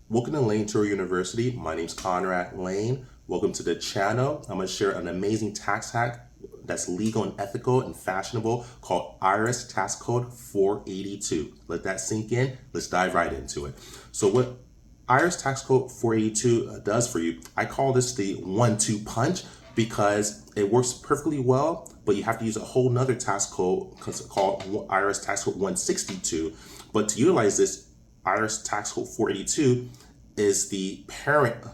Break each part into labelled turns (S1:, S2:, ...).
S1: Welcome to Lane Turo University. My name's Conrad Layn. Welcome to the channel. I'm going to share an amazing tax hack that's legal and ethical and fashionable called IRS Tax Code 482. Let that sink in. Let's dive right into it. So what IRS Tax Code 482 does for you, I call this the 1-2 punch because it works perfectly well, but you have to use a whole nother tax code called IRS Tax Code 162. But to utilize this, IRS Tax Code 482 is the parent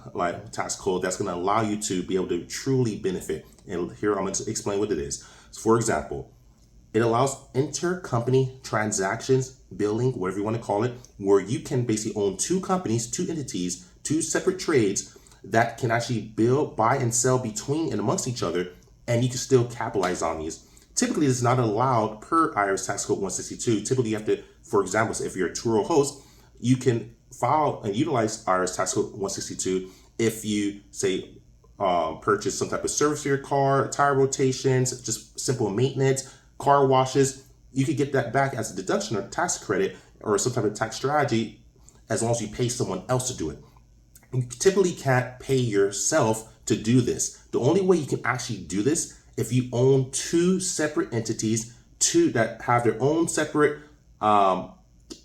S1: tax code that's going to allow you to be able to truly benefit. And here I'm going to explain what it is. So for example, it allows intercompany transactions, billing, whatever you want to call it, where you can basically own two companies, two entities, two separate trades that can actually bill, buy, and sell between and amongst each other, and you can still capitalize on these. Typically, it's not allowed per IRS Tax Code 162. Typically, you have to, for example, if you're a Turo host, you can file and utilize IRS Tax Code 162 if you say purchase some type of service for your car, tire rotations, just simple maintenance, car washes. You could get that back as a deduction or tax credit or some type of tax strategy as long as you pay someone else to do it. You typically can't pay yourself to do this. The only way you can actually do this if you own two separate entities, two that have their own separate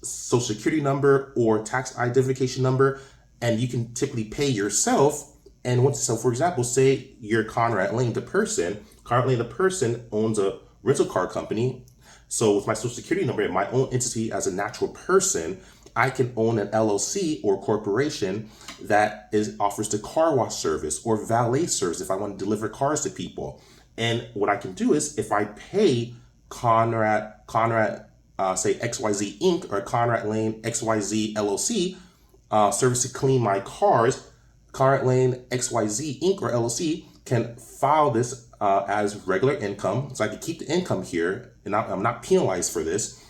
S1: social security number or tax identification number, and you can typically pay yourself. And so for example, say you're Conrad Layn, the person. Conrad Layn, the person, owns a rental car company. So with my social security number and my own entity as a natural person, I can own an LLC or corporation that offers the car wash service or valet service if I want to deliver cars to people. And what I can do is if I pay Conrad say XYZ Inc. or Conrad Layn XYZ LLC service to clean my cars, Conrad Layn XYZ Inc. or LLC can file this as regular income. So I can keep the income here and I'm not penalized for this.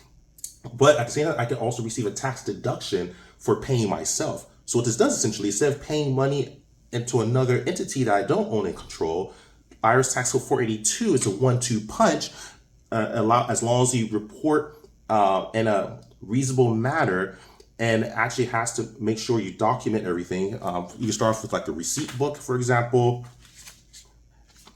S1: But at the same time, I can also receive a tax deduction for paying myself. So what this does essentially, instead of paying money into another entity that I don't own and control, IRS Tax Code 482 is a 1-2 punch. As long as you report in a reasonable manner, and actually has to make sure you document everything. You can start off with like the receipt book, for example.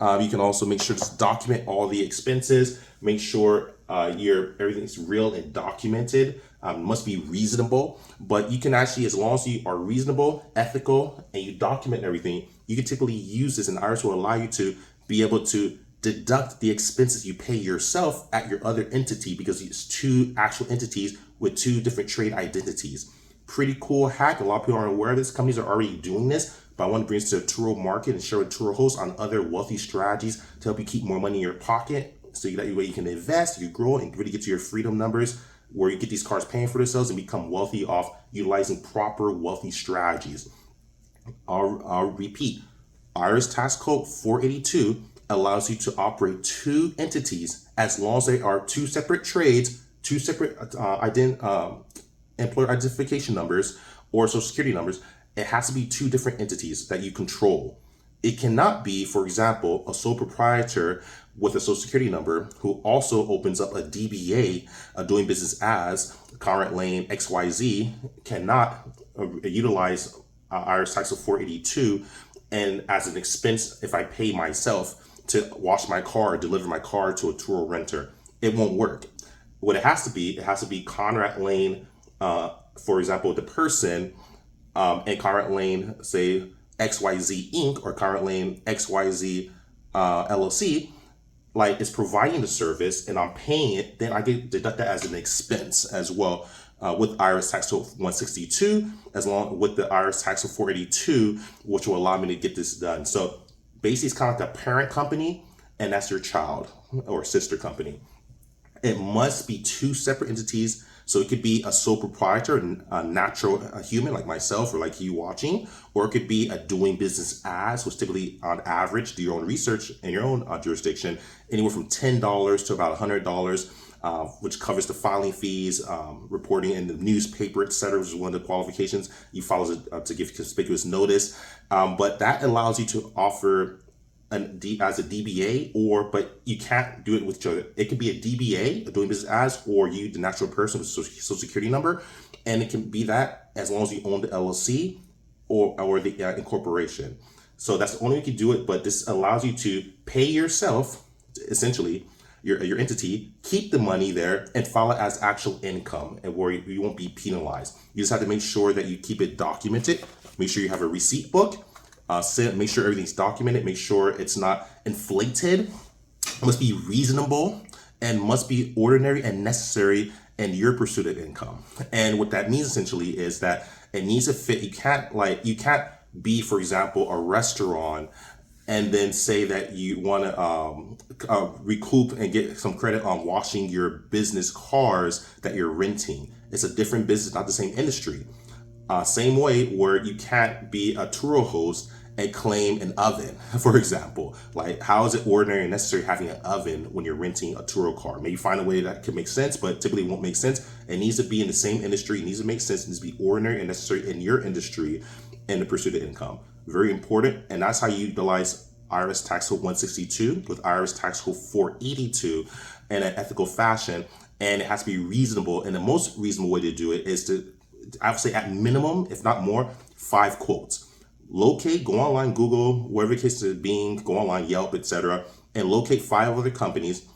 S1: You can also make sure to document all the expenses. Make sure everything's real and documented. Must be reasonable, but you can actually, as long as you are reasonable, ethical, and you document everything, you can typically use this, and IRS will allow you to be able to deduct the expenses you pay yourself at your other entity because it's two actual entities with two different trade identities. Pretty cool hack. A lot of people aren't aware of this. Companies are already doing this, but I want to bring this to the Turo market and share with Turo hosts on other wealthy strategies to help you keep more money in your pocket so that way you can invest, you grow, and really get to your freedom numbers where you get these cars paying for themselves and become wealthy off utilizing proper wealthy strategies. I'll repeat. IRS Tax Code 482 allows you to operate two entities as long as they are two separate trades, two separate employer identification numbers or social security numbers. It has to be two different entities that you control. It cannot be, for example, a sole proprietor with a social security number who also opens up a DBA, doing business as Conrad Layn XYZ, cannot utilize IRS Tax Code 482 and as an expense if I pay myself to wash my car, deliver my car to a Turo renter. It won't work. What it has to be Conrad Layn, for example, the person, and Conrad Layn, say XYZ Inc. or Conrad Layn XYZ LLC, like is providing the service and I'm paying it, then I get deduct that as an expense as well with IRS Tax Code 162, as long with the IRS Tax Code 482, which will allow me to get this done. So basically, it's kind of like the parent company, and that's your child or sister company. It must be two separate entities. So it could be a sole proprietor, a natural human like myself or like you watching, or it could be a doing business as, which typically on average, do your own research in your own jurisdiction, anywhere from $10 to about $100, which covers the filing fees, reporting in the newspaper, etc., which is one of the qualifications. You follow to give conspicuous notice. But that allows you to offer as a DBA, but you can't do it with each other. It could be a DBA, a doing business as, or you, the natural person with social security number, and it can be that as long as you own the LLC or the incorporation. So that's the only way you can do it, but this allows you to pay yourself, essentially, your entity, keep the money there and file it as actual income, and where you won't be penalized. You just have to make sure that you keep it documented. Make sure you have a receipt book. Make sure everything's documented. Make sure it's not inflated. It must be reasonable and must be ordinary and necessary in your pursuit of income. And what that means essentially is that it needs to fit. You can't be, for example, a restaurant and then say that you want to recoup and get some credit on washing your business cars that you're renting. It's a different business, not the same industry. Same way where you can't be a Turo host and claim an oven, for example. Like, how is it ordinary and necessary having an oven when you're renting a Turo car? Maybe find a way that can make sense, but typically won't make sense. It needs to be in the same industry. It needs to make sense. It needs to be ordinary and necessary in your industry in the pursuit of income. Very important. And that's how you utilize IRS Tax Code 162 with IRS Tax Code 482 in an ethical fashion. And it has to be reasonable. And the most reasonable way to do it is to, I would say at minimum, if not more, 5 quotes. Locate, go online, Google, whatever the case is being, go online, Yelp, etc., and locate 5 other companies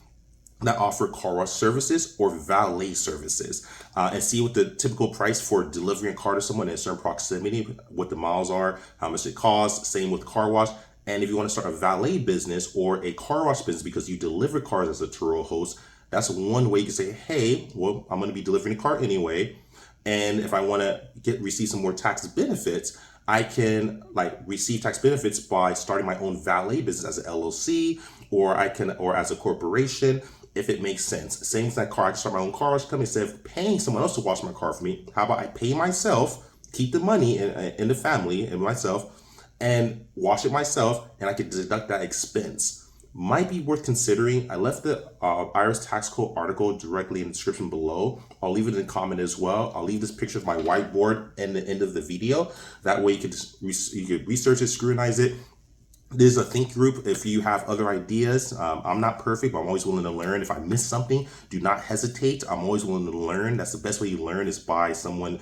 S1: that offer car wash services or valet services, and see what the typical price for delivering a car to someone in a certain proximity, what the miles are, how much it costs. Same with car wash. And if you want to start a valet business or a car wash business because you deliver cars as a Turo host, that's one way you can say, hey, well, I'm going to be delivering a car anyway, and if I want to receive some more tax benefits, I can receive tax benefits by starting my own valet business as an LLC, or as a corporation, if it makes sense. Same with that car. I can start my own car wash company instead of paying someone else to wash my car for me. How about I pay myself, keep the money in the family and myself, and wash it myself, and I can deduct that expense. Might be worth considering. I left the IRS tax code article directly in the description below. I'll leave it in the comment as well. I'll leave this picture of my whiteboard in the end of the video. That way you could research it, scrutinize it. There's a think group if you have other ideas. I'm not perfect, but I'm always willing to learn. If I miss something, do not hesitate. I'm always willing to learn. That's the best way you learn, is by someone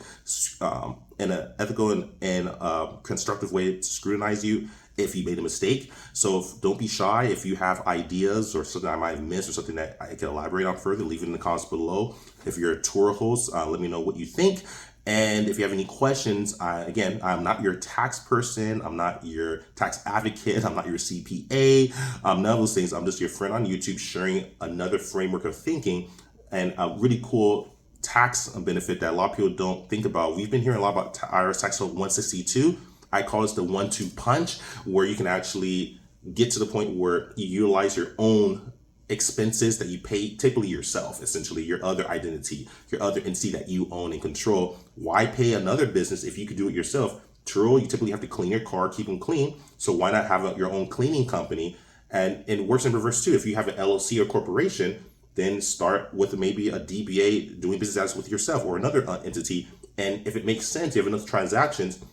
S1: in an ethical and constructive way to scrutinize you if you made a mistake. So don't be shy. If you have ideas or something I might have missed or something that I can elaborate on further, leave it in the comments below. If you're a Turo host, let me know what you think. And if you have any questions, again, I'm not your tax person. I'm not your tax advocate. I'm not your CPA. None of those things. I'm just your friend on YouTube sharing another framework of thinking and a really cool tax benefit that a lot of people don't think about. We've been hearing a lot about IRS Tax Code 162. I call this the 1-2 punch, where you can actually get to the point where you utilize your own expenses that you pay, typically yourself, essentially your other identity, your other entity that you own and control. Why pay another business if you could do it yourself? Turo, you typically have to clean your car, keep them clean. So why not have your own cleaning company? And it works in reverse too. If you have an LLC or corporation, then start with maybe a DBA doing business as with yourself or another entity. And if it makes sense, you have enough transactions,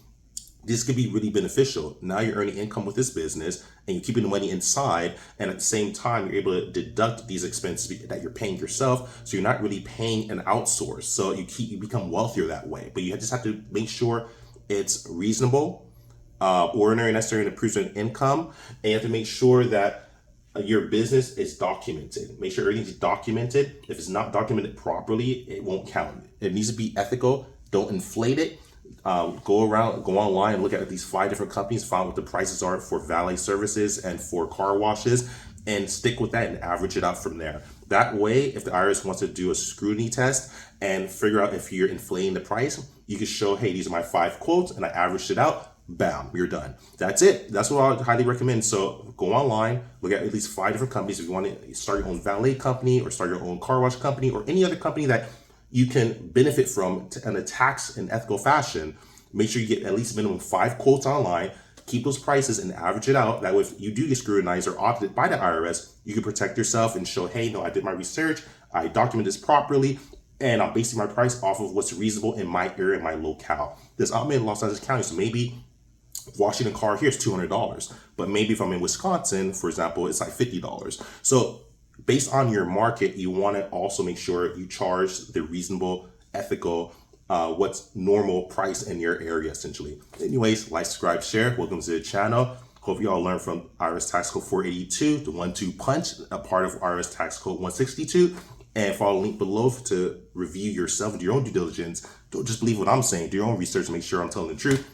S1: this could be really beneficial. Now you're earning income with this business and you're keeping the money inside, and at the same time you're able to deduct these expenses that you're paying yourself, so you're not really paying an outsource. So you become wealthier that way. But you just have to make sure it's reasonable, ordinary, necessary, and approved income, and you have to make sure that your business is documented. Make sure everything's documented. If it's not documented properly, it won't count. It needs to be ethical. Don't inflate it. Go online and look at these 5 different companies, find what the prices are for valet services and for car washes, and stick with that and average it out from there. That way, if the IRS wants to do a scrutiny test and figure out if you're inflating the price, you can show, hey, these are my 5 quotes and I averaged it out. Bam, you're done. That's it. That's what I would highly recommend. So go online, look at least 5 different companies. If you want to start your own valet company or start your own car wash company or any other company that you can benefit from in a tax and ethical fashion, make sure you get at least minimum 5 quotes online, keep those prices and average it out. That way, if you do get scrutinized or audited by the IRS, you can protect yourself and show, hey, no, I did my research, I documented this properly, and I'm basing my price off of what's reasonable in my area, in my locale. This I'm in Los Angeles County, so maybe washing a car here is $200, but maybe if I'm in Wisconsin, for example, it's like $50. So based on your market, you want to also make sure you charge the reasonable, ethical, what's normal price in your area, essentially. Anyways, like, subscribe, share. Welcome to the channel. Hope you all learned from IRS Tax Code 482, the 1-2 punch, a part of IRS Tax Code 162. And follow the link below to review yourself, do your own due diligence. Don't just believe what I'm saying. Do your own research, make sure I'm telling the truth.